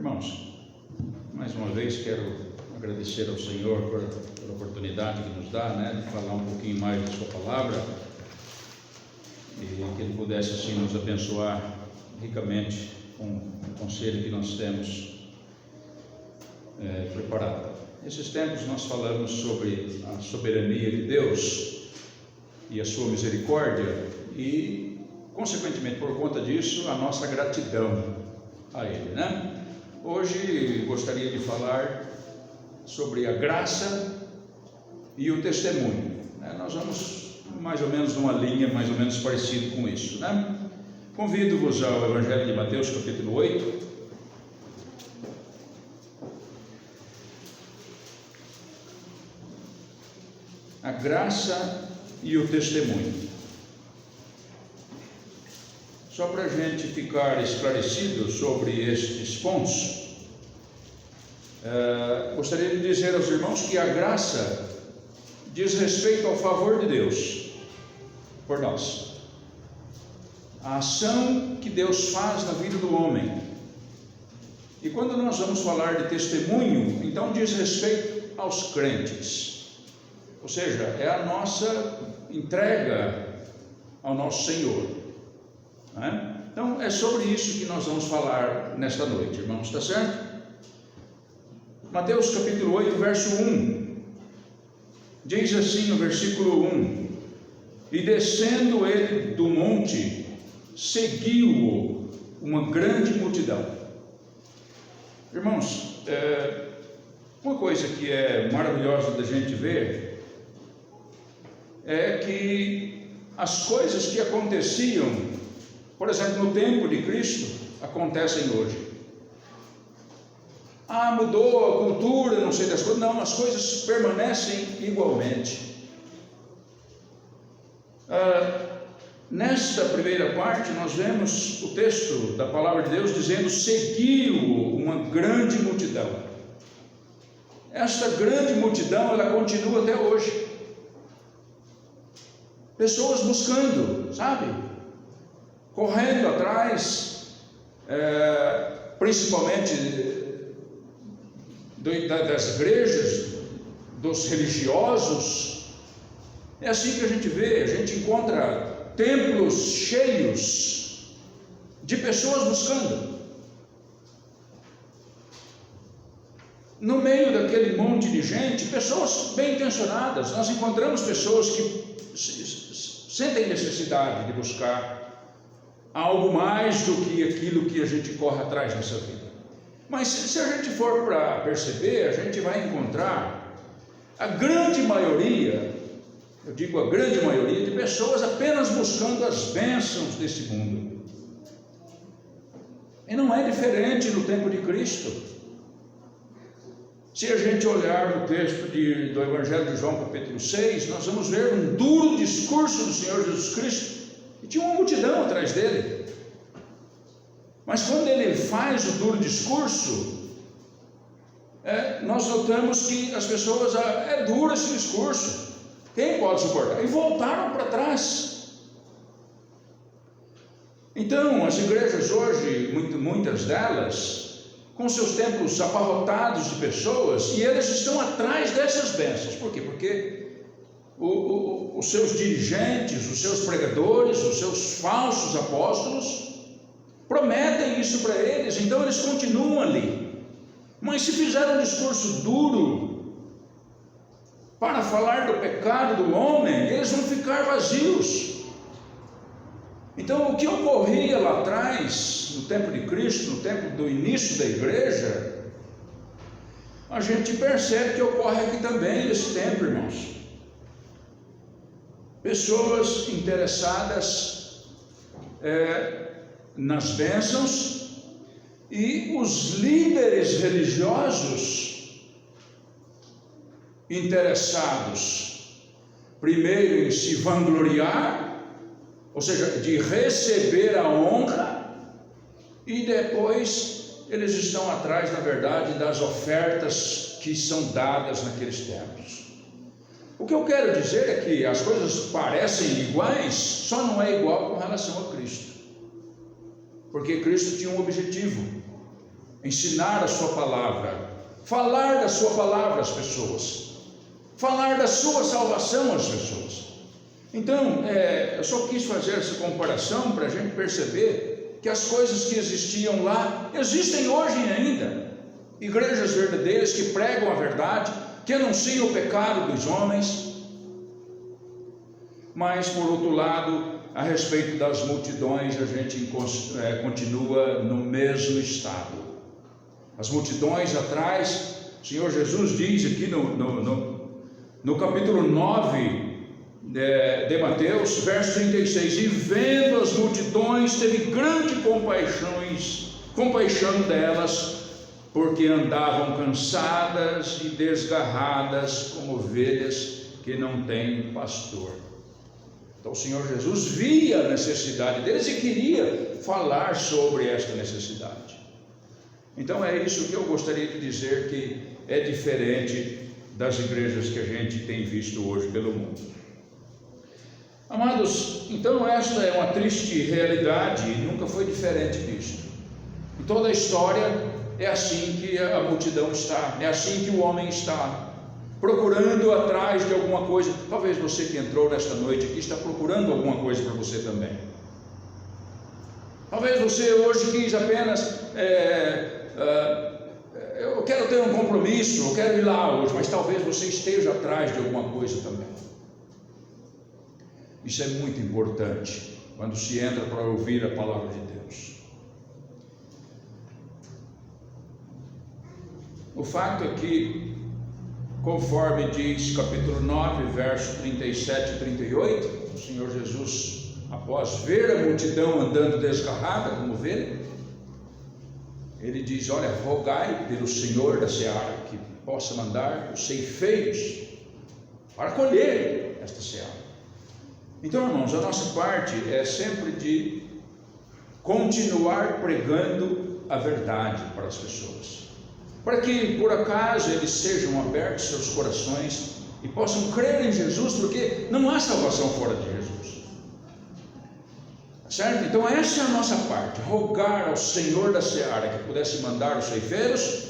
Irmãos, mais uma vez quero agradecer ao Senhor pela oportunidade que nos dá, de falar um pouquinho mais da sua palavra e que Ele pudesse assim nos abençoar ricamente com o conselho que nós temos preparado. Nesses tempos nós falamos sobre a soberania de Deus e a sua misericórdia e, consequentemente, por conta disso, a nossa gratidão a Ele, Hoje gostaria de falar sobre a graça e o testemunho, Nós vamos mais ou menos numa linha mais ou menos parecida com isso, Convido-vos ao Evangelho de Mateus, capítulo 8. A graça e o testemunho. Só para a gente ficar esclarecido sobre estes pontos, gostaria de dizer aos irmãos que a graça diz respeito ao favor de Deus por nós, a ação que Deus faz na vida do homem. E quando nós vamos falar de testemunho, então diz respeito aos crentes, ou seja, é a nossa entrega ao nosso Senhor. Então é sobre isso que nós vamos falar nesta noite, irmãos, está certo? Mateus capítulo 8, verso 1, diz assim no versículo 1: E descendo ele do monte, seguiu-o uma grande multidão. Irmãos, uma coisa que é maravilhosa da gente ver é que as coisas que aconteciam, por exemplo, no tempo de Cristo, acontecem hoje. Mudou a cultura, não sei das coisas. Não, as coisas permanecem igualmente. Nesta primeira parte, nós vemos o texto da palavra de Deus dizendo: seguiu uma grande multidão. Esta grande multidão, ela continua até hoje. Pessoas buscando, correndo atrás, principalmente das igrejas, dos religiosos. É assim que a gente vê, a gente encontra templos cheios de pessoas buscando. No meio daquele monte de gente, pessoas bem intencionadas, nós encontramos pessoas que sentem necessidade de buscar algo mais do que aquilo que a gente corre atrás nessa vida. Mas se a gente for para perceber, a gente vai encontrar a grande maioria, eu digo a grande maioria, de pessoas apenas buscando as bênçãos desse mundo. E não é diferente no tempo de Cristo. Se a gente olhar no texto do Evangelho de João, capítulo 6, nós vamos ver um duro discurso do Senhor Jesus Cristo, e tinha uma multidão atrás dele. Mas quando ele faz o duro discurso, nós notamos que as pessoas, é duro esse discurso, quem pode suportar? E voltaram para trás. Então, as igrejas hoje, muitas delas, com seus templos abarrotados de pessoas, e eles estão atrás dessas bênçãos. Por quê? Porque os seus dirigentes, os seus pregadores, os seus falsos apóstolos prometem isso para eles, então eles continuam ali. Mas se fizeram um discurso duro para falar do pecado do homem, eles vão ficar vazios. Então o que ocorria lá atrás, no tempo de Cristo, no tempo do início da igreja, a gente percebe que ocorre aqui também nesse tempo, irmãos. Pessoas interessadas nas bênçãos, e os líderes religiosos interessados primeiro em se vangloriar, ou seja, de receber a honra, e depois eles estão atrás, na verdade, das ofertas que são dadas naqueles tempos. O que eu quero dizer é que as coisas parecem iguais, só não é igual com relação a Cristo. Porque Cristo tinha um objetivo. ensinar a sua palavra, falar da sua palavra às pessoas, falar da sua salvação às pessoas. Então, eu só quis fazer essa comparação para a gente perceber que as coisas que existiam lá, existem hoje ainda. Igrejas verdadeiras que pregam a verdade, que anunciam o pecado dos homens. Mas, por outro lado, a respeito das multidões, a gente continua no mesmo estado. As multidões atrás, o Senhor Jesus diz aqui no capítulo 9 de Mateus, verso 36, e vendo as multidões, teve grande compaixão delas, porque andavam cansadas e desgarradas como ovelhas que não têm pastor. Então o Senhor Jesus via a necessidade deles e queria falar sobre esta necessidade. Então é isso que eu gostaria de dizer, que é diferente das igrejas que a gente tem visto hoje pelo mundo. Amados, então esta é uma triste realidade e nunca foi diferente disso. Em toda a história é assim que a multidão está, é assim que o homem está, procurando atrás de alguma coisa. Talvez você que entrou nesta noite aqui está procurando alguma coisa para você também. Talvez você hoje quis apenas, eu quero ter um compromisso, eu quero ir lá hoje, mas talvez você esteja atrás de alguma coisa também. Isso é muito importante quando se entra para ouvir a palavra de Deus. O fato é que, conforme diz capítulo 9, verso 37 e 38, o Senhor Jesus, após ver a multidão andando desgarrada como ovelha, ele diz: olha, rogai pelo Senhor da seara que possa mandar os ceifeiros para colher esta seara. Então, irmãos, a nossa parte é sempre de continuar pregando a verdade para as pessoas, para que por acaso eles sejam abertos seus corações e possam crer em Jesus, porque não há salvação fora de Jesus, certo? Então essa é a nossa parte, rogar ao Senhor da seara que pudesse mandar os ceifeiros,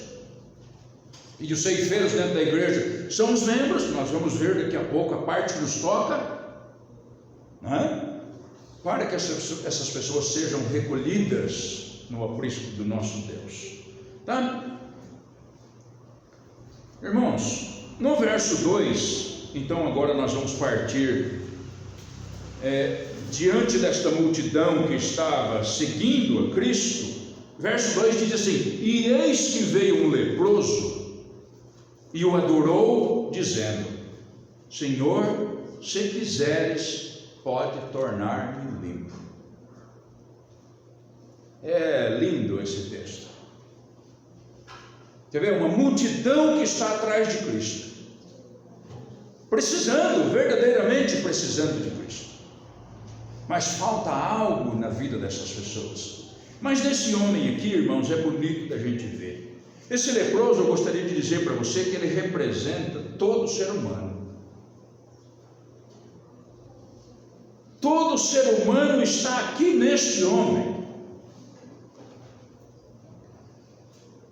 e os ceifeiros dentro da igreja são os membros. Nós vamos ver daqui a pouco a parte que nos toca, não é? Para que essas pessoas sejam recolhidas no aprisco do nosso Deus, tá? Irmãos, no verso 2, então agora nós vamos partir, diante desta multidão que estava seguindo a Cristo, verso 2 diz assim: e eis que veio um leproso e o adorou, dizendo: Senhor, se quiseres, pode tornar-me limpo. É lindo esse texto. Quer ver? Uma multidão que está atrás de Cristo, precisando, verdadeiramente precisando de Cristo, mas falta algo na vida dessas pessoas. Mas nesse homem aqui, irmãos, é bonito da gente ver. Esse leproso, eu gostaria de dizer para você que ele representa todo ser humano. Todo ser humano está aqui neste homem.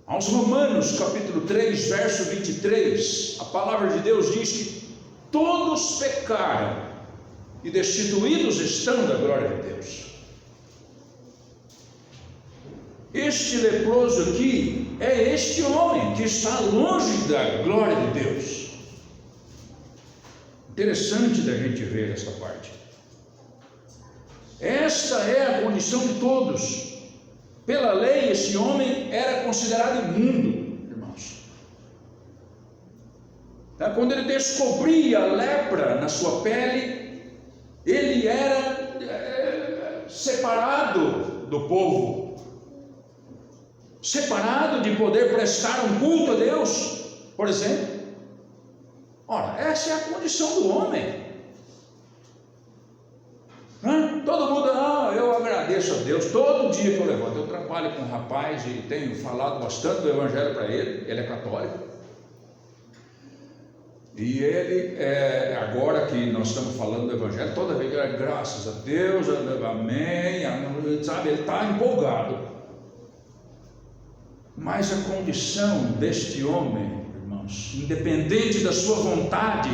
Aos Romanos capítulo 3, verso 23, a palavra de Deus diz que todos pecaram e destituídos estão da glória de Deus. Este leproso aqui é este homem que está longe da glória de Deus. Interessante da gente ver esta parte. Esta é a condição de todos. Pela lei, esse homem era considerado imundo, irmãos. Quando ele descobria a lepra na sua pele, ele era separado do povo, separado de poder prestar um culto a Deus, por exemplo. Ora, essa é a condição do homem. Todo mundo, eu agradeço a Deus todo dia que eu levanto. Eu trabalho com um rapaz e tenho falado bastante do evangelho para ele. Ele é católico e ele, agora que nós estamos falando do evangelho, toda vez, graças a Deus, amém, sabe, ele está empolgado. Mas a condição deste homem, irmãos, independente da sua vontade,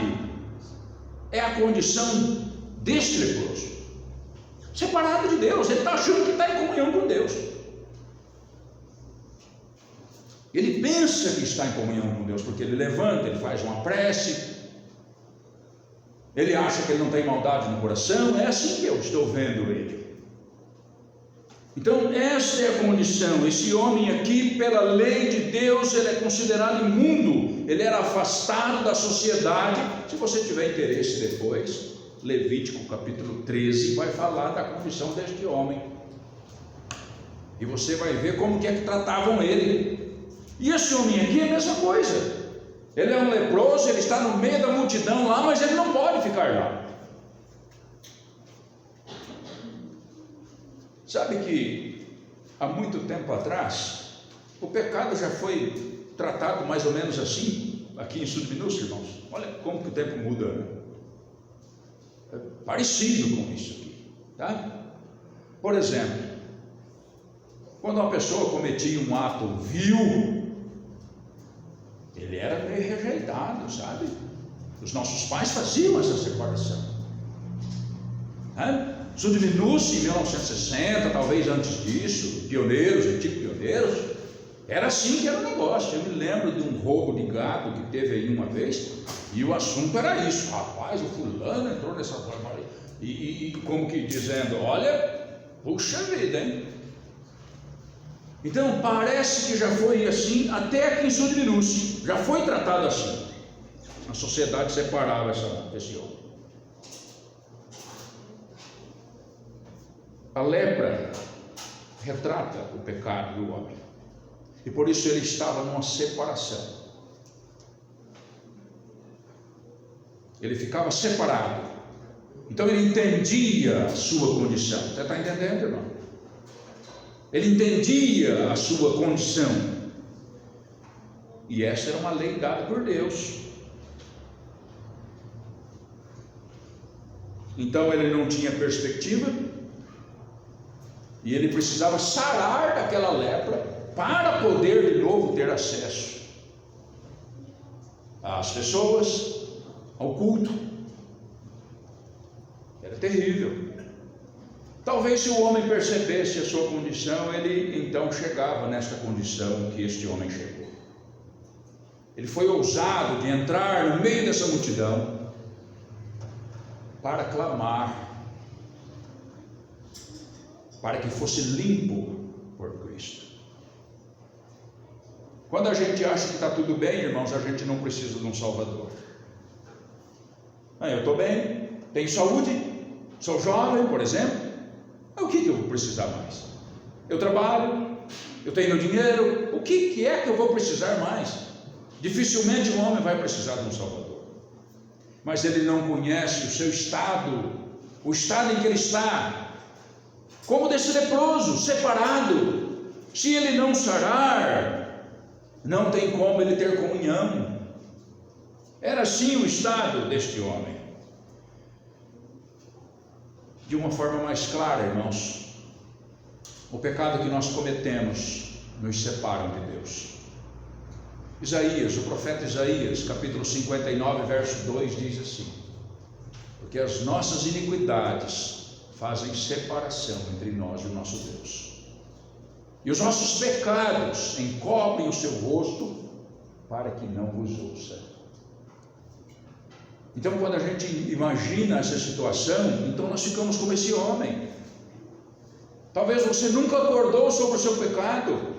é a condição deste leproso, separado de Deus. Ele está achando que está em comunhão com Deus. Ele pensa que está em comunhão com Deus, porque ele levanta, ele faz uma prece, ele acha que ele não tem maldade no coração. É assim que eu estou vendo ele. Então esta é a condição. Esse homem aqui, pela lei de Deus, ele é considerado imundo, ele era afastado da sociedade. Se você tiver interesse depois, Levítico capítulo 13 vai falar da condição deste homem, e você vai ver como que é que tratavam ele. E esse homem aqui é a mesma coisa. Ele é um leproso, ele está no meio da multidão lá, mas ele não pode ficar lá. Sabe que há muito tempo atrás o pecado já foi tratado mais ou menos assim aqui em Sul Minúsculo, irmãos. Olha como que o tempo muda, né? É parecido com isso aqui, tá? Por exemplo, quando uma pessoa cometia um ato vil, ele era meio rejeitado, sabe? Os nossos pais faziam essa separação, né? Sul Minúsculo, em 1960, talvez antes disso, pioneiros, antigos pioneiros, era assim que era o negócio. Eu me lembro de um roubo de gado que teve aí uma vez, e o assunto era isso: rapaz, o fulano entrou nessa forma, e como que dizendo, olha, puxa vida, hein? Então parece que já foi assim até aqui em Sul Minúsculo, já foi tratado assim. A sociedade separava esse homem. A lepra retrata o pecado do homem, e por isso ele estava numa separação. Ele ficava separado. Então ele entendia a sua condição. Você está entendendo, irmão? Ele entendia a sua condição, e essa era uma lei dada por Deus. Então ele não tinha perspectiva, e ele precisava sarar daquela lepra para poder de novo ter acesso às pessoas, ao culto. Era terrível. Talvez se o homem percebesse a sua condição, ele então chegava nesta condição que este homem chegou. Ele foi ousado de entrar no meio dessa multidão para clamar, para que fosse limpo por Cristo. Quando a gente acha que está tudo bem, irmãos, a gente não precisa de um Salvador. Eu estou bem, tenho saúde, sou jovem, por exemplo. O que eu vou precisar mais? Eu trabalho, eu tenho dinheiro, o que é que eu vou precisar mais? Dificilmente um homem vai precisar de um Salvador. Mas ele não conhece o seu estado, o estado em que ele está, como desse leproso, separado. Se ele não sarar, não tem como ele ter comunhão. Era assim o estado deste homem. De uma forma mais clara, irmãos, o pecado que nós cometemos nos separa de Deus. Isaías, o profeta Isaías, capítulo 59, verso 2, diz assim: porque as nossas iniquidades fazem separação entre nós e o nosso Deus, e os nossos pecados encobrem o seu rosto para que não vos ouça. Então, quando a gente imagina essa situação, então nós ficamos como esse homem. Talvez você nunca acordou sobre o seu pecado,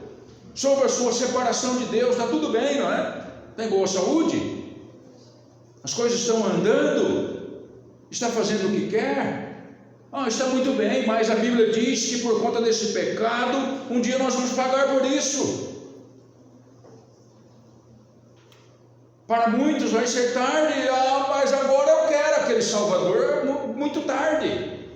sobre a sua separação de Deus. Está tudo bem, não é? Tem boa saúde, as coisas estão andando, está fazendo o que quer, está muito bem, mas a Bíblia diz que por conta desse pecado, um dia nós vamos pagar por isso. Para muitos vai ser tarde, mas agora eu quero aquele Salvador. Muito tarde.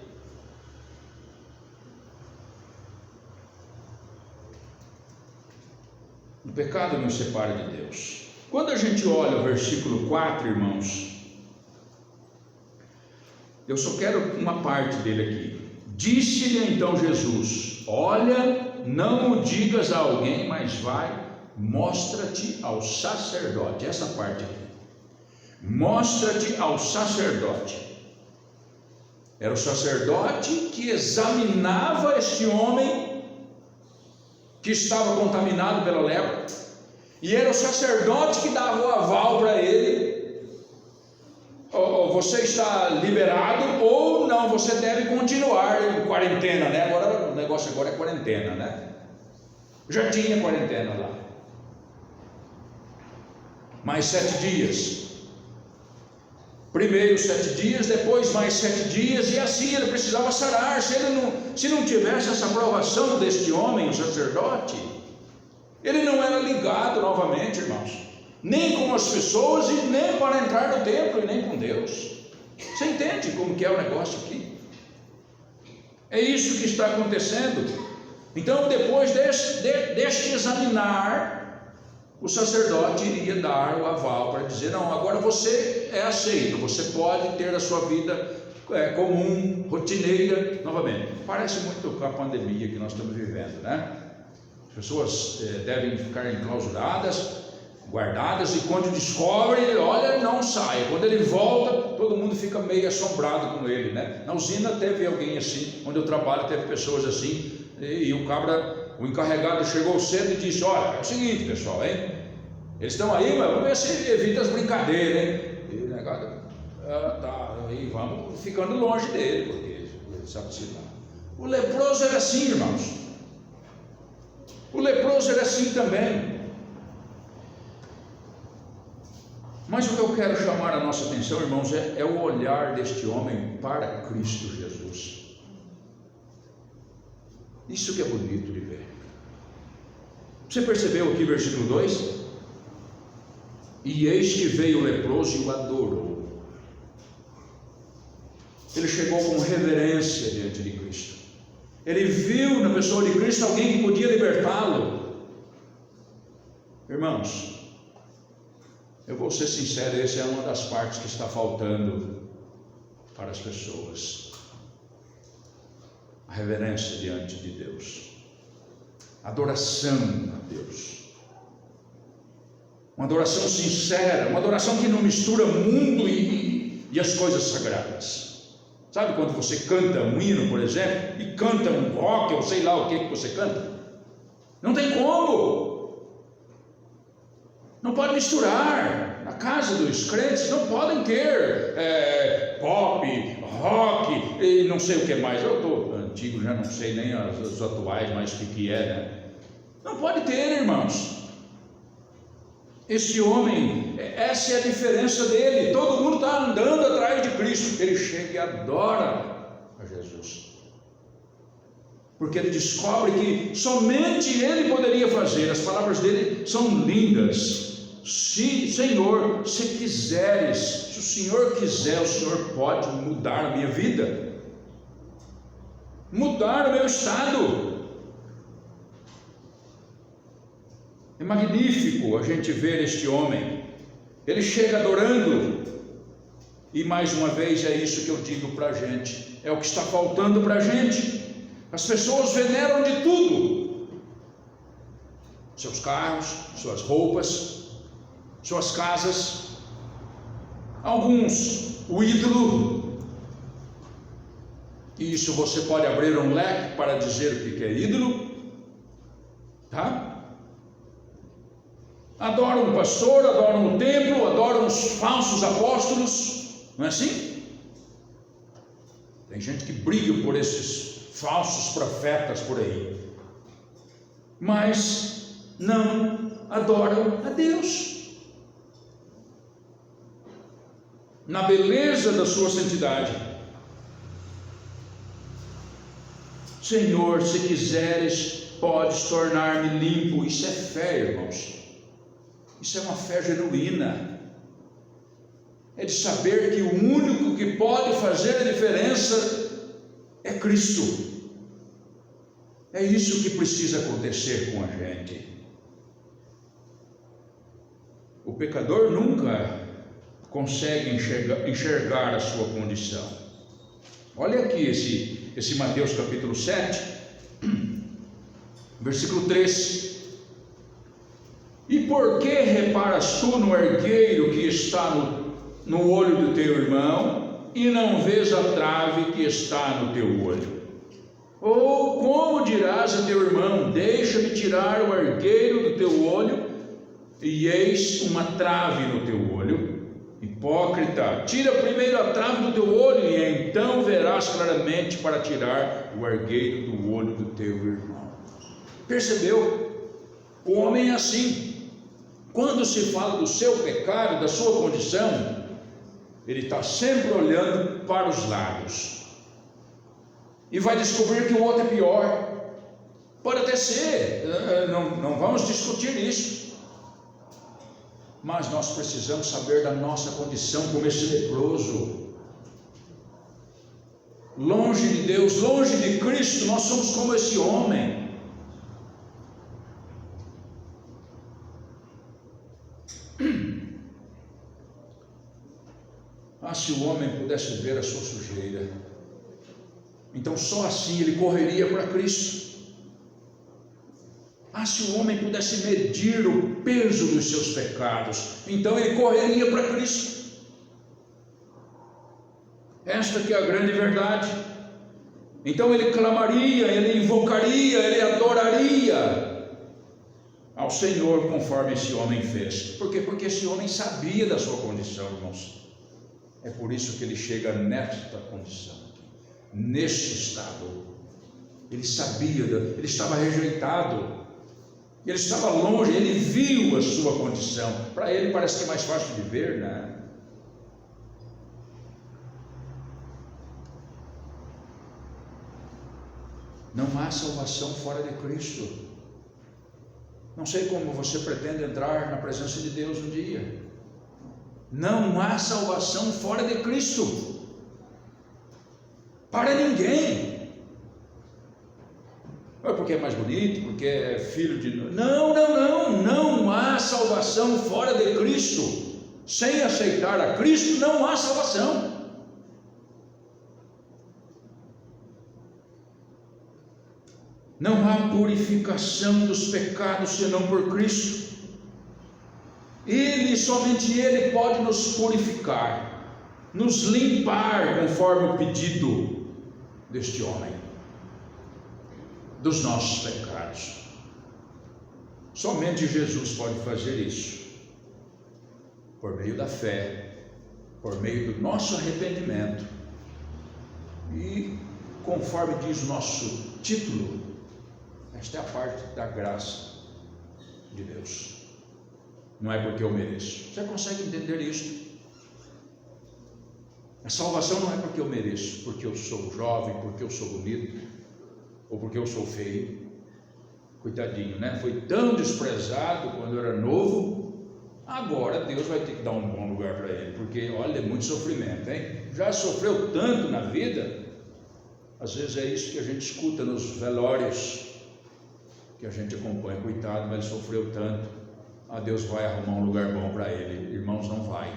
O pecado nos separa de Deus. Quando a gente olha o versículo 4, irmãos, eu só quero uma parte dele aqui. Disse-lhe então Jesus: olha, não o digas a alguém, mas vai, mostra-te ao sacerdote. Essa parte aqui, mostra-te ao sacerdote. Era o sacerdote que examinava este homem que estava contaminado pela lepra, e era o sacerdote que dava o aval para ele: você está liberado, ou não, você deve continuar em quarentena, né? Agora o negócio agora é quarentena, né? Já tinha quarentena lá, mais 7 dias. Primeiro 7 dias, depois mais 7 dias, e assim ele precisava sarar. Se não tivesse essa aprovação deste homem, o sacerdote, ele não era ligado novamente, irmãos, nem com as pessoas e nem para entrar no templo e nem com Deus. Você entende como que é o negócio aqui? É isso que está acontecendo. Então, depois deste examinar, o sacerdote iria dar o aval para dizer: não, agora você é aceito, você pode ter a sua vida comum, rotineira novamente. Parece muito com a pandemia que nós estamos vivendo, né? As pessoas devem ficar enclausuradas, guardadas, e quando descobrem, olha, não sai. Quando ele volta, todo mundo fica meio assombrado com ele, né? Na usina teve alguém assim, onde eu trabalho, teve pessoas assim, e o encarregado chegou cedo e disse: olha, é o seguinte, pessoal, hein? Eles estão aí, mas vamos ver se evita as brincadeiras, hein? E o negado, tá, aí vamos ficando longe dele, porque ele sabe se lá. O leproso era assim, irmãos. O leproso era assim também. Mas o que eu quero chamar a nossa atenção, irmãos, é o olhar deste homem para Cristo Jesus. Isso que é bonito de ver. Você percebeu aqui, versículo 2? E eis que veio o leproso e o adorou. Ele chegou com reverência diante de Cristo. Ele viu na pessoa de Cristo alguém que podia libertá-lo. Irmãos, eu vou ser sincero, essa é uma das partes que está faltando para as pessoas: a reverência diante de Deus, adoração a Deus, uma adoração sincera, uma adoração que não mistura mundo e as coisas sagradas. Sabe quando você canta um hino, por exemplo, e canta um rock, ou sei lá o que você canta? Não tem como, não pode misturar. Na casa dos crentes não podem ter pop, rock e não sei o que mais. Eu estou antigo, já não sei nem as atuais, mas o que é, né? Não pode ter, irmãos. Esse homem, essa é a diferença dele. Todo mundo está andando atrás de Cristo. Ele chega e adora a Jesus, porque ele descobre que somente ele poderia fazer. As palavras dele são lindas: se, Senhor, se quiseres, se o Senhor quiser, o Senhor pode mudar a minha vida, mudar o meu estado. É magnífico a gente ver este homem. Ele chega adorando, e mais uma vez é isso que eu digo para a gente, é o que está faltando para a gente. As pessoas veneram de tudo: seus carros, suas roupas, suas casas, alguns o ídolo. E isso você pode abrir um leque para dizer o que é ídolo, tá? Adoram o pastor, adoram o templo, adoram os falsos apóstolos, não é assim? Tem gente que briga por esses falsos profetas por aí, mas não adoram a Deus na beleza da sua santidade. Senhor, se quiseres, podes tornar-me limpo. Isso é fé, irmãos. Isso é uma fé genuína. É de saber que o único que pode fazer a diferença é Cristo. É isso que precisa acontecer com a gente. O pecador nunca consegue enxergar a sua condição. Olha aqui esse Mateus capítulo 7, Versículo 3: E por que reparas tu no argueiro que está no olho do teu irmão, e não vês a trave que está no teu olho? Ou como dirás a teu irmão: deixa-me tirar o argueiro do teu olho, e eis uma trave no teu olho? Hipócrita, tira primeiro a trave do teu olho, e então verás claramente para tirar o argueiro do olho do teu irmão. Percebeu? O homem é assim. Quando se fala do seu pecado, da sua condição, ele está sempre olhando para os lados e vai descobrir que o outro é pior. Pode até ser, não vamos discutir isso, mas nós precisamos saber da nossa condição como esse leproso. Longe de Deus, longe de Cristo, nós somos como esse homem. Se o homem pudesse ver a sua sujeira, então só assim ele correria para Cristo. Se o homem pudesse medir o peso dos seus pecados, então ele correria para Cristo. Esta que é a grande verdade. Então ele clamaria, ele invocaria, ele adoraria ao Senhor, conforme esse homem fez. Por quê? Porque esse homem sabia da sua condição, irmãos. É por isso que ele chega nesta condição, neste estado. Ele sabia, ele estava rejeitado, ele estava longe, ele viu a sua condição. Para ele parece que é mais fácil de ver, né? Não há salvação fora de Cristo. Não sei como você pretende entrar na presença de Deus um dia. Não há salvação fora de Cristo, para ninguém. Porque é mais bonito, porque é filho de... Não há salvação fora de Cristo. Sem aceitar a Cristo não há salvação. Não há purificação dos pecados senão por Cristo. Ele, somente Ele pode nos purificar, nos limpar conforme o pedido deste homem, dos nossos pecados. Somente Jesus pode fazer isso, por meio da fé, por meio do nosso arrependimento e conforme diz o nosso título, esta é a parte da graça de Deus. Não é porque eu mereço. Você consegue entender isso? A salvação não é porque eu mereço, porque eu sou jovem, porque eu sou bonito, ou porque eu sou feio. Coitadinho, né? Foi tão desprezado quando eu era novo. Agora Deus vai ter que dar um bom lugar para ele, porque olha, é muito sofrimento, hein? Já sofreu tanto na vida. Às vezes é isso que a gente escuta nos velórios que a gente acompanha. Coitado, mas ele sofreu tanto. Deus vai arrumar um lugar bom para ele. Irmãos, não vai,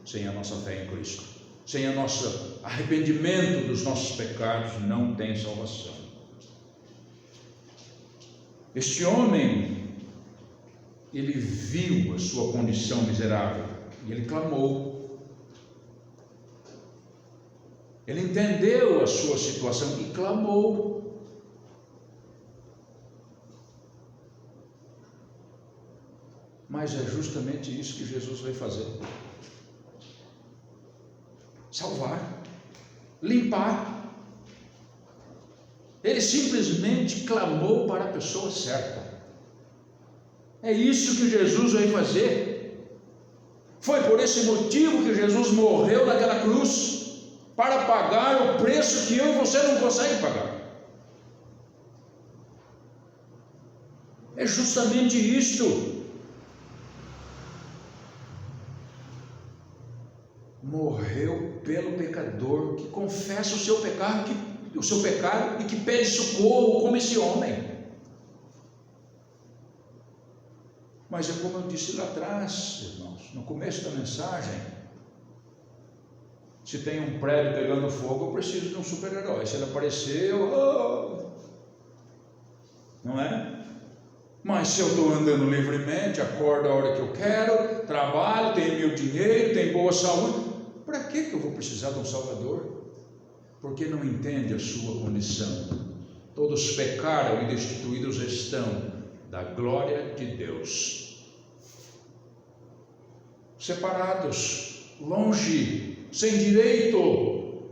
sem a nossa fé em Cristo, sem o nosso arrependimento dos nossos pecados, não tem salvação. Este homem, ele viu a sua condição miserável e ele clamou. Ele entendeu a sua situação e clamou. Mas é justamente isso que Jesus vai fazer: salvar, limpar. Ele simplesmente clamou para a pessoa certa. É isso que Jesus vai fazer. Foi por esse motivo que Jesus morreu naquela cruz, para pagar o preço que eu e você não conseguem pagar. É justamente isto. Morreu pelo pecador que confessa o seu pecado e que pede socorro, como esse homem. Mas é como eu disse lá atrás, irmãos, no começo da mensagem: se tem um prédio pegando fogo, eu preciso de um super-herói. Se ele aparecer, não é? Mas se eu estou andando livremente, acordo a hora que eu quero, trabalho, tenho meu dinheiro, tenho boa saúde, para que eu vou precisar de um Salvador? Porque não entende a sua condição. Todos pecaram e destituídos estão da glória de Deus. Separados, longe, sem direito,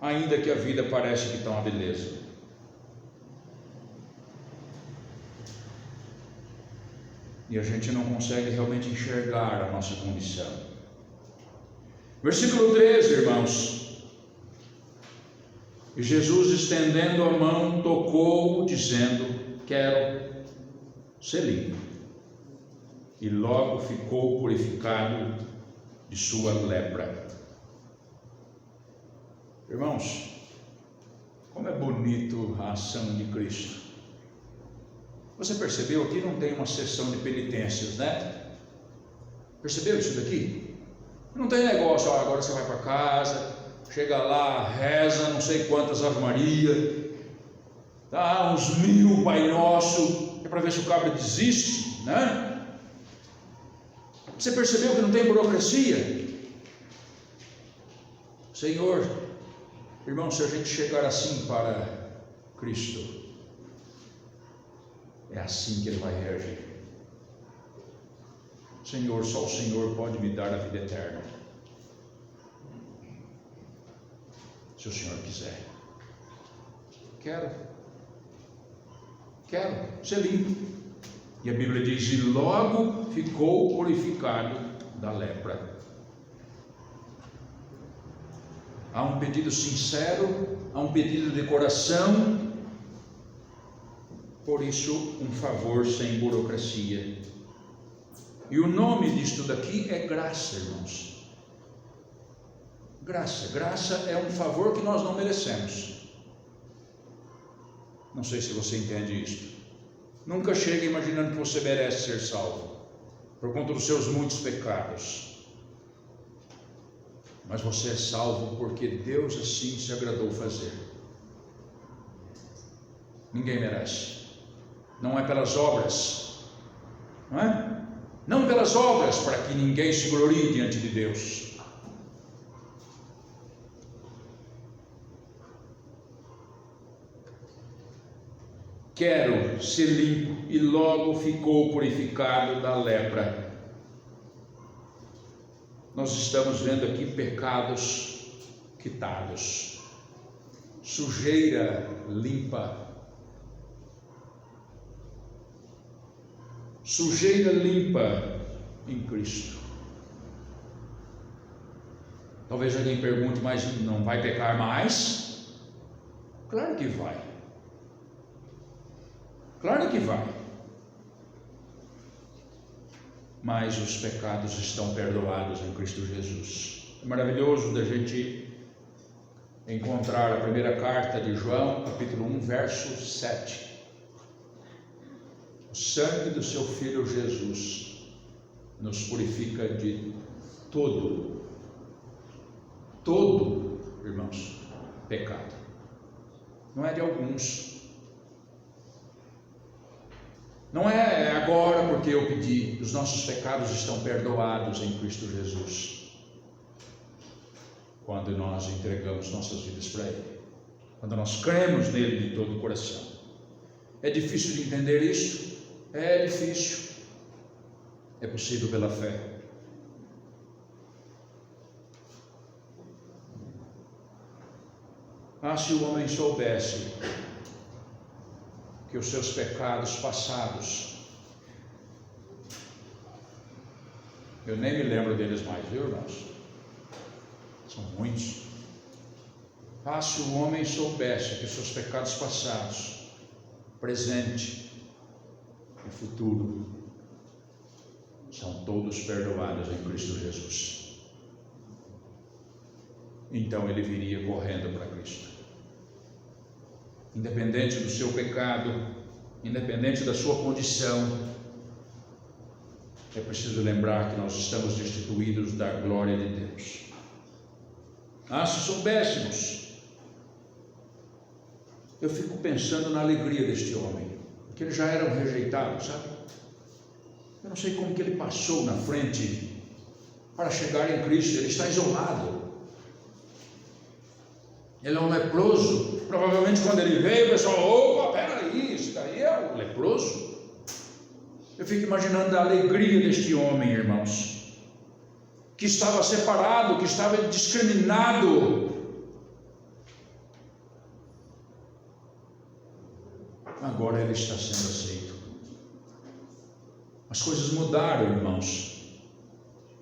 ainda que a vida pareça que está uma beleza. E a gente não consegue realmente enxergar a nossa condição. Versículo 13, irmãos. E Jesus, estendendo a mão, tocou-o, dizendo: quero ser limpo. E logo ficou purificado de sua lepra. Irmãos, como é bonito a ação de Cristo. Você percebeu? Aqui não tem uma sessão de penitências, né? Percebeu isso daqui? Não tem negócio, agora você vai para casa, chega lá, reza não sei quantas Ave Maria, dá uns 1000 Pai Nosso, é para ver se o cabra desiste, né? Você percebeu que não tem burocracia? Senhor, irmão, se a gente chegar assim para Cristo, é assim que Ele vai reagir. Senhor, só o Senhor pode me dar a vida eterna, se o Senhor quiser. Quero ser limpo. E a Bíblia diz: e logo ficou purificado da lepra. Há um pedido sincero, há um pedido de coração. Por isso, um favor sem burocracia. E o nome disto daqui é graça, irmãos. Graça é um favor que nós não merecemos. Não sei se você entende isto. Nunca chegue imaginando que você merece ser salvo, por conta dos seus muitos pecados. Mas você é salvo porque Deus assim se agradou fazer. Ninguém merece. Não é pelas obras, não é? Não pelas obras, para que ninguém se glorie diante de Deus. Quero ser limpo, e logo ficou purificado da lepra. Nós estamos vendo aqui pecados quitados, sujeira limpa. Sujeira limpa em Cristo. Talvez alguém pergunte: mas não vai pecar mais? Claro que vai. Claro que vai. Mas os pecados estão perdoados em Cristo Jesus. É maravilhoso da gente encontrar a primeira carta de João, capítulo 1, verso 7. O sangue do seu Filho Jesus nos purifica de todo, irmãos, pecado. Não é de alguns. Não é agora porque eu pedi. Os nossos pecados estão perdoados em Cristo Jesus, quando nós entregamos nossas vidas para Ele, quando nós cremos nele de todo o coração. É difícil de entender isto? É difícil. É possível pela fé. Se o homem soubesse que os seus pecados passados, eu nem me lembro deles mais, viu, irmãos? São muitos. Se o homem soubesse que os seus pecados passados, presente e futuro, são todos perdoados em Cristo Jesus, então ele viria correndo para Cristo. Independente do seu pecado, independente da sua condição, é preciso lembrar que nós estamos destituídos da glória de Deus. Se soubéssemos, eu fico pensando na alegria deste homem, que ele já era um rejeitado, sabe? Eu não sei como que ele passou na frente para chegar em Cristo. Ele está isolado, ele é um leproso. Provavelmente quando ele veio, o pessoal, opa, peraí, esse daí é o leproso. Eu fico imaginando a alegria deste homem, irmãos, que estava separado, que estava discriminado. Agora ele está sendo aceito. As coisas mudaram, irmãos.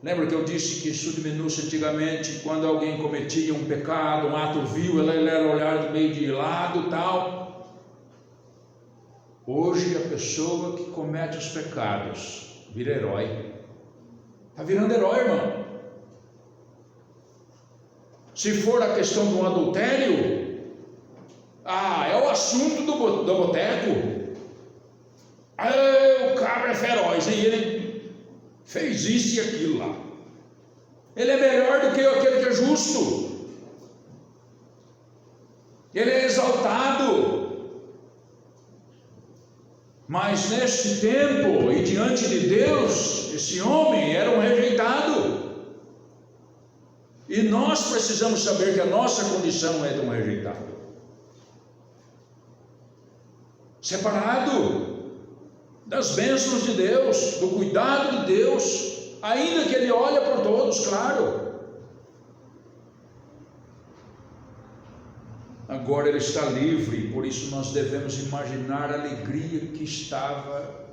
Lembra que eu disse que subminus antigamente, quando alguém cometia um pecado, um ato vil, ele era olhado meio de lado, tal. Hoje a pessoa que comete os pecados vira herói. Está virando herói, irmão. Se for a questão de um adultério, é o assunto do boteco. O cabra é feroz, e ele fez isso e aquilo lá. Ele é melhor do que aquele que é justo. Ele é exaltado. Mas neste tempo e diante de Deus, esse homem era um rejeitado. E nós precisamos saber que a nossa condição é de um rejeitado. Separado das bênçãos de Deus, do cuidado de Deus, ainda que Ele olha por todos, claro. Agora ele está livre, por isso nós devemos imaginar a alegria que estava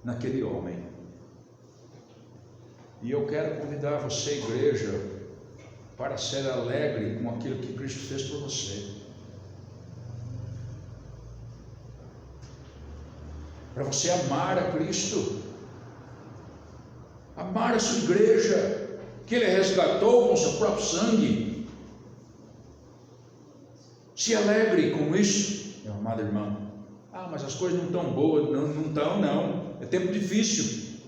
naquele homem. E eu quero convidar você, igreja, para ser alegre com aquilo que Cristo fez por você. Para você amar a Cristo, amar a sua igreja, que Ele resgatou com o seu próprio sangue. Se alegre com isso, meu amado irmão. Mas as coisas não estão boas, não estão, não. É tempo difícil.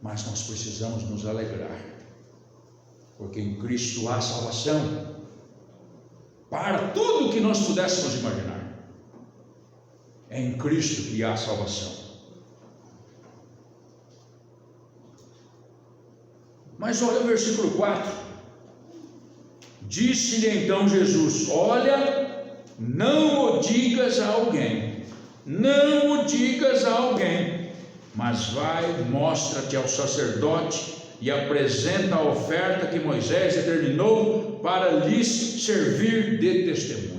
Mas nós precisamos nos alegrar, porque em Cristo há salvação para tudo que nós pudéssemos imaginar. É em Cristo que há salvação. Mas olha o versículo 4. Disse-lhe então Jesus: olha, não o digas a alguém, não o digas a alguém, mas vai, mostra-te ao sacerdote e apresenta a oferta que Moisés determinou para lhes servir de testemunho.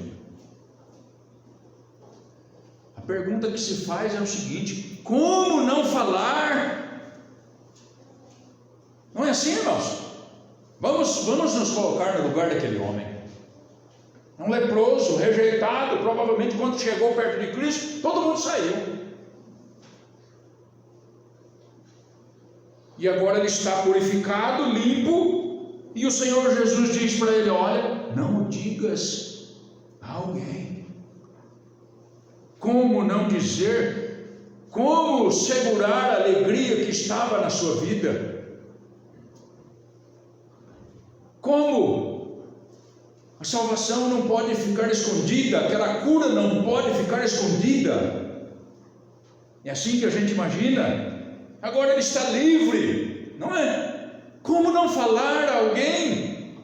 A pergunta que se faz é o seguinte: como não falar? Não é assim, irmãos? Vamos nos colocar no lugar daquele homem. Um leproso, rejeitado, provavelmente quando chegou perto de Cristo, todo mundo saiu. E agora ele está purificado, limpo, e o Senhor Jesus diz para ele: olha, não o digas a alguém. Como não dizer? Como segurar a alegria que estava na sua vida? Como? A salvação não pode ficar escondida, aquela cura não pode ficar escondida. É assim que a gente imagina. Agora ele está livre, não é? Como não falar a alguém?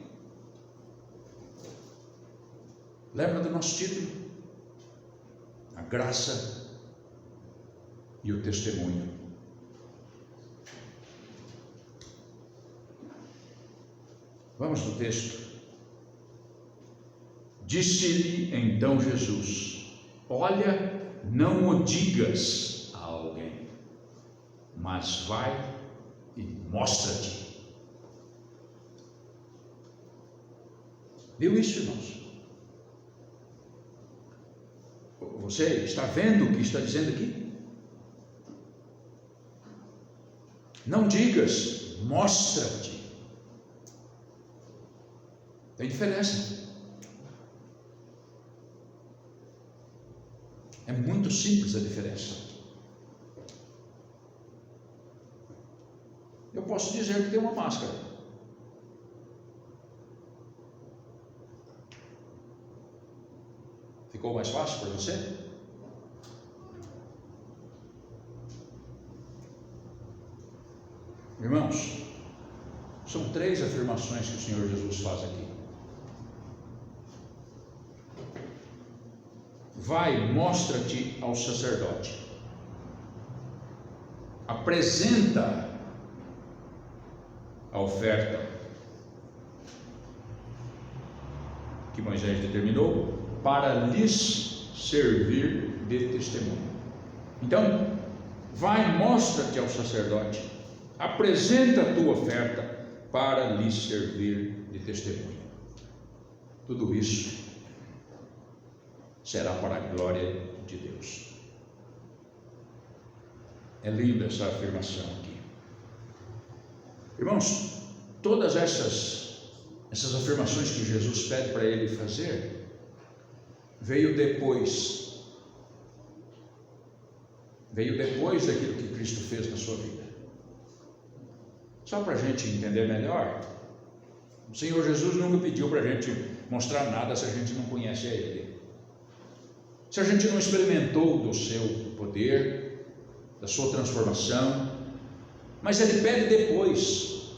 Lembra do nosso título? A graça e o testemunho. Vamos no texto. Disse-lhe então Jesus: olha, não o digas a alguém, mas vai e mostra-te. Viu isso, irmãos? Você está vendo o que está dizendo aqui? Não digas, mostra-te. Tem diferença. É muito simples a diferença. Eu posso dizer que tem uma máscara. Ficou mais fácil para você? Irmãos, são 3 afirmações que o Senhor Jesus faz aqui. Vai, mostra-te ao sacerdote. Apresenta a oferta que Moisés determinou para lhes servir de testemunho. Então, vai, mostra-te ao sacerdote, apresenta a tua oferta para lhes servir de testemunho. Tudo isso será para a glória de Deus. É linda essa afirmação aqui. Irmãos, todas essas afirmações que Jesus pede para ele fazer, veio depois daquilo que Cristo fez na sua vida. Só para a gente entender melhor, o Senhor Jesus nunca pediu para a gente mostrar nada se a gente não conhece a Ele, se a gente não experimentou do seu poder, da sua transformação. Mas Ele pede depois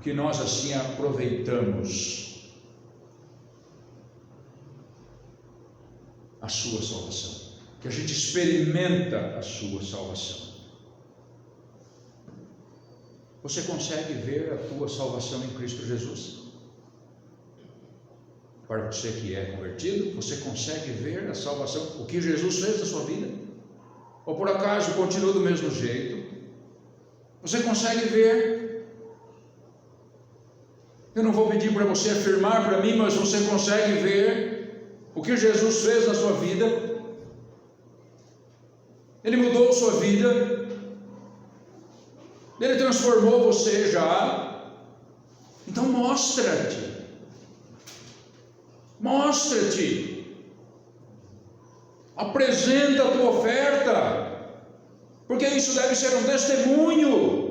que nós assim aproveitamos a sua salvação, que a gente experimenta a sua salvação. Você consegue ver a tua salvação em Cristo Jesus? Para você que é convertido, você consegue ver a salvação, o que Jesus fez na sua vida? Ou por acaso continua do mesmo jeito? Você consegue ver? Eu não vou pedir para você afirmar para mim, mas você consegue ver o que Jesus fez na sua vida? Ele mudou a sua vida, Ele transformou você já. Então mostra-te, apresenta a tua oferta, porque isso deve ser um testemunho.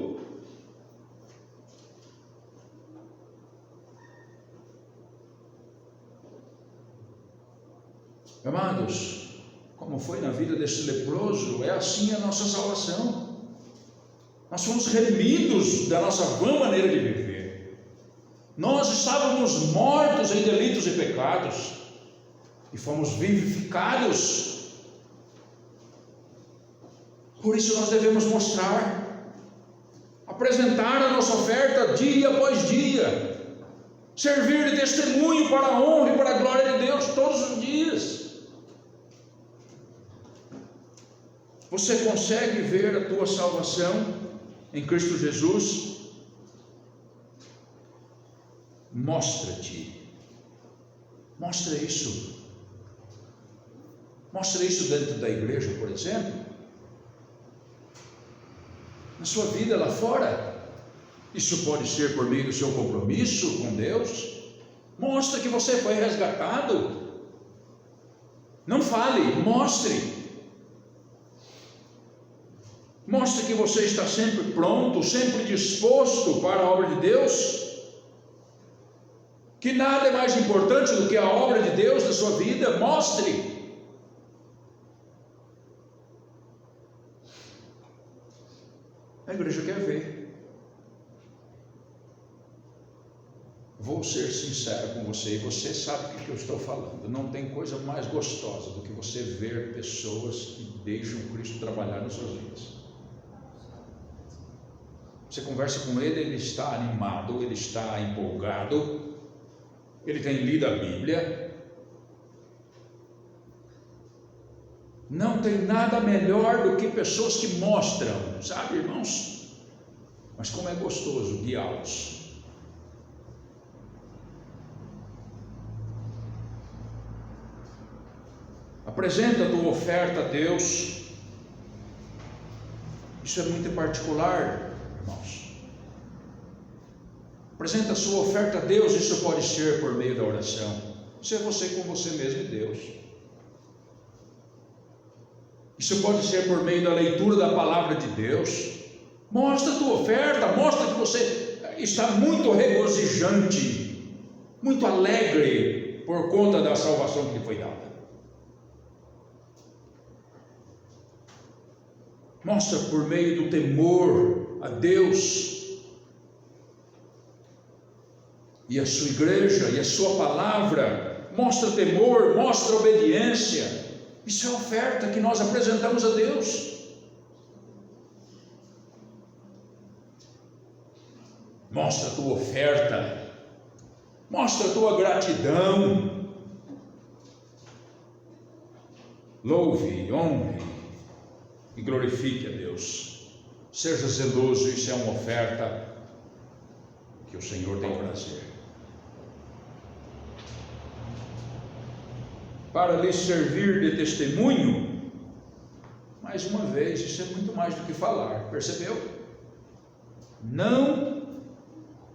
Amados, como foi na vida desse leproso, é assim a nossa salvação. Nós fomos redimidos da nossa vã maneira de viver. Nós estávamos mortos em delitos e pecados e fomos vivificados. Por isso nós devemos mostrar, apresentar a nossa oferta dia após dia, servir de testemunho para a honra e para a glória de Deus todos os dias. Você consegue ver a tua salvação em Cristo Jesus? Mostra-te, mostra isso dentro da igreja, por exemplo, na sua vida lá fora. Isso pode ser por meio do seu compromisso com Deus. Mostra que você foi resgatado. Não fale, mostre que você está sempre pronto, sempre disposto para a obra de Deus, que nada é mais importante do que a obra de Deus na sua vida. Mostre. A igreja quer ver. Vou ser sincero com você, e você sabe o que eu estou falando. Não tem coisa mais gostosa do que você ver pessoas que deixam Cristo trabalhar nas suas vidas. Você conversa com ele, ele está animado, ele está empolgado, ele tem lido a Bíblia. Não tem nada melhor do que pessoas que mostram, sabe, irmãos? Mas como é gostoso guiá-los. Apresenta a tua oferta a Deus. Isso é muito particular, irmãos. Apresenta a sua oferta a Deus. Isso pode ser por meio da oração. Isso é você com você mesmo e Deus. Isso pode ser por meio da leitura da palavra de Deus. Mostra a tua oferta, mostra que você está muito regozijante, muito alegre por conta da salvação que lhe foi dada. Mostra por meio do temor a Deus e a sua igreja e a sua palavra. Mostra temor, mostra obediência. Isso é a oferta que nós apresentamos a Deus. Mostra a tua oferta, mostra a tua gratidão. Louve, honre e glorifique a Deus. Seja zeloso, isso é uma oferta que o Senhor tem prazer. Para lhe servir de testemunho, mais uma vez, isso é muito mais do que falar, percebeu? Não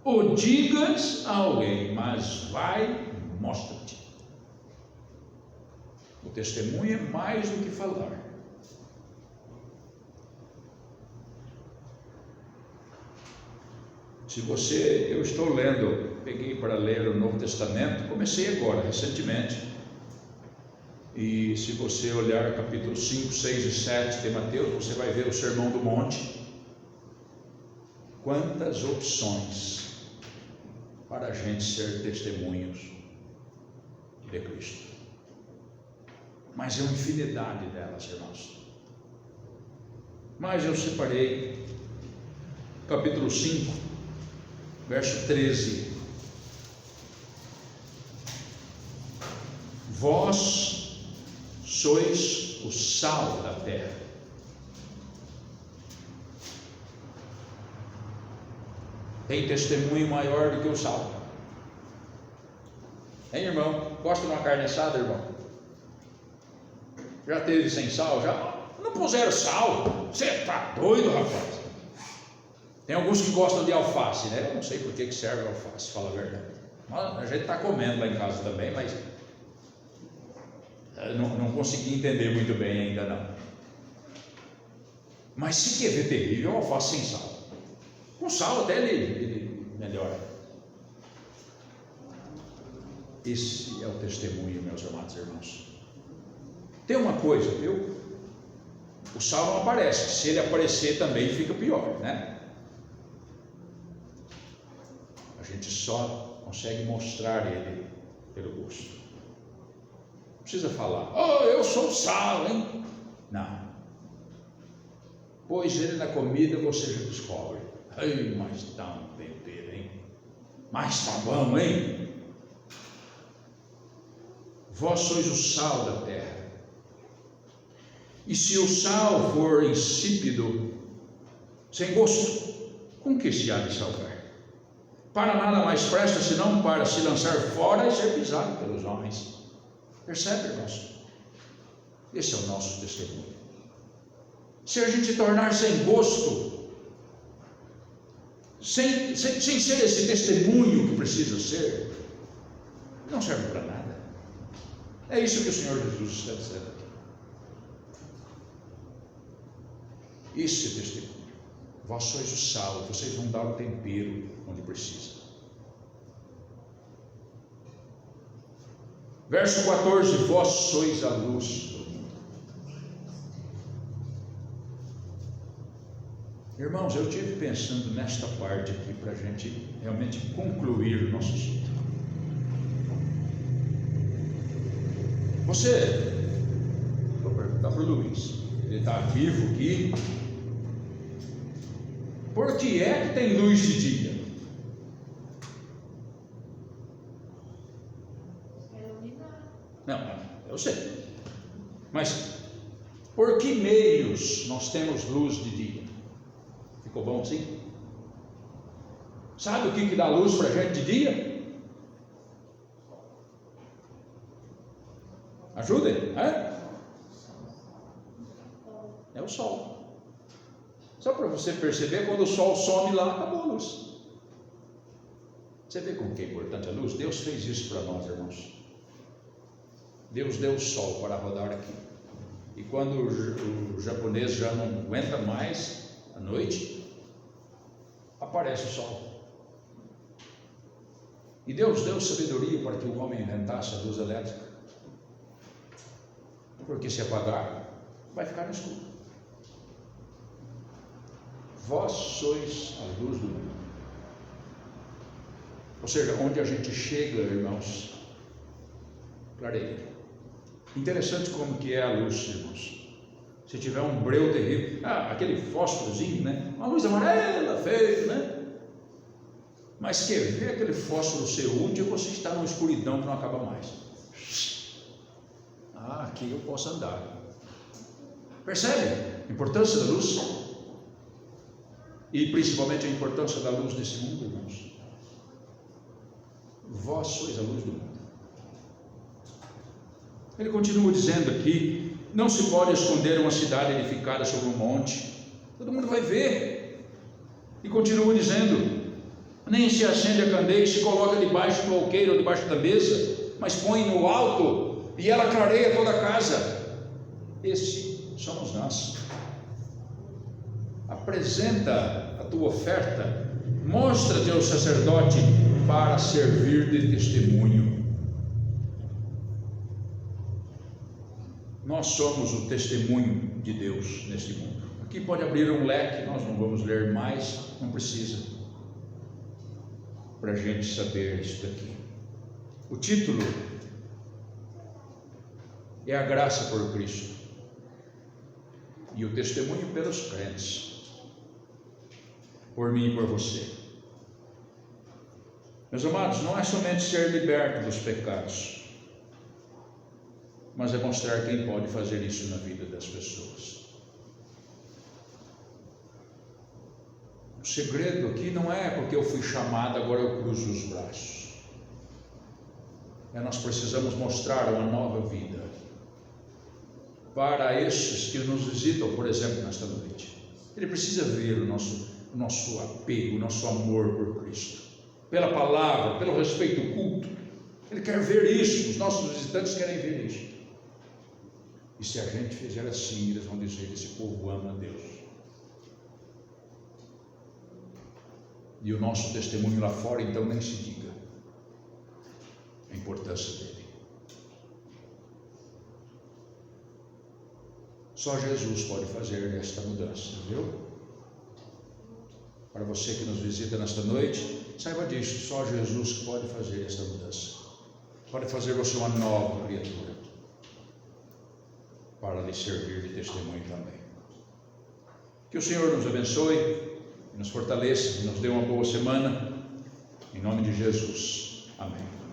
o digas a alguém, mas vai e mostra-te. O testemunho é mais do que falar. Se você, eu estou lendo, peguei para ler o Novo Testamento, comecei agora, recentemente, e se você olhar capítulo 5, 6 e 7 de Mateus, você vai ver o Sermão do Monte. Quantas opções para a gente ser testemunhos de Cristo, mas é uma infinidade delas, irmãos. Mas eu separei capítulo 5, verso 13. Vós sois o sal da terra. Tem testemunho maior do que o sal? Hein, irmão? Gosta de uma carne assada, irmão? Já teve sem sal? Já? Não puseram sal? Você está doido, rapaz? Tem alguns que gostam de alface, né? Eu não sei por que serve alface, fala a verdade. A gente está comendo lá em casa também, mas não consegui entender muito bem ainda não. Mas se quer ver terrível, é alface sem sal. Com sal até ele melhora. Esse é o testemunho, meus amados irmãos. Tem uma coisa, viu? O sal não aparece. Se ele aparecer também fica pior, né? A gente só consegue mostrar ele pelo gosto. Não precisa falar, oh, eu sou sal, hein? Não. Pois ele na comida você já descobre. Ei, mas tá um tempero, hein? Mas tá bom, hein? Vós sois o sal da terra. E se o sal for insípido, sem gosto, com que se há de salgar? Para nada mais presta senão para se lançar fora e ser pisado pelos homens. Percebe, irmãos? Esse é o nosso testemunho. Se a gente tornar sem gosto, sem ser esse testemunho que precisa ser, não serve para nada. É isso que o Senhor Jesus está dizendo aqui. Esse é testemunho. Vós sois o sal, vocês vão dar o tempero onde precisa. Verso 14: vós sois a luz do mundo. Irmãos, eu estive pensando nesta parte aqui para a gente realmente concluir o nosso assunto. Vou perguntar para o Luiz, ele está vivo aqui. Por que é que tem luz de dia? Não, eu sei. Mas por que meios nós temos luz de dia? Ficou bom assim? Sabe o que dá luz para a gente de dia? Ajudem, é o sol. Só para você perceber, quando o sol some lá, acabou a luz. Você vê como que é importante a luz? Deus fez isso para nós, irmãos. Deus deu o sol para rodar aqui. E quando o japonês já não aguenta mais a noite, aparece o sol. E Deus deu sabedoria para que o homem inventasse a luz elétrica. Porque se apagar, vai ficar no escuro. Vós sois a luz do mundo. Ou seja, onde a gente chega, irmãos, clareia. Interessante como que é a luz, irmãos. Se tiver um breu terrível, aquele fósforozinho, né? Uma luz amarela, feia, né? Mas quer ver aquele fósforo ser útil, você está numa escuridão que não acaba mais. Aqui eu posso andar. Percebe a importância da luz? E principalmente a importância da luz nesse mundo, irmãos. Vós sois a luz do mundo. Ele continua dizendo aqui: não se pode esconder uma cidade edificada sobre um monte, todo mundo vai ver. E continua dizendo: nem se acende a candeia e se coloca debaixo do alqueire ou debaixo da mesa, mas põe no alto e ela clareia toda a casa. Esse somos nós. Apresenta a tua oferta, mostra-te ao sacerdote para servir de testemunho. Nós somos o testemunho de Deus neste mundo. Aqui pode abrir um leque, nós não vamos ler mais, não precisa, para a gente saber isso daqui. O título é a graça por Cristo e o testemunho pelos crentes, por mim e por você. Meus amados, não é somente ser liberto dos pecados, mas é mostrar quem pode fazer isso na vida das pessoas. O segredo aqui não é porque eu fui chamado, agora eu cruzo os braços. Nós precisamos mostrar uma nova vida para esses que nos visitam, por exemplo, nesta noite. Ele precisa ver o nosso apego, o nosso amor por Cristo, pela palavra, pelo respeito ao culto. Ele quer ver isso, os nossos visitantes querem ver isso. E se a gente fizer assim, eles vão dizer: esse povo ama a Deus. E o nosso testemunho lá fora, então, nem se diga a importância dele. Só Jesus pode fazer esta mudança, viu? Para você que nos visita nesta noite, saiba disso, só Jesus pode fazer esta mudança. Pode fazer você uma nova criatura, para lhe servir de testemunho também. Que o Senhor nos abençoe, nos fortaleça, nos dê uma boa semana, em nome de Jesus. Amém.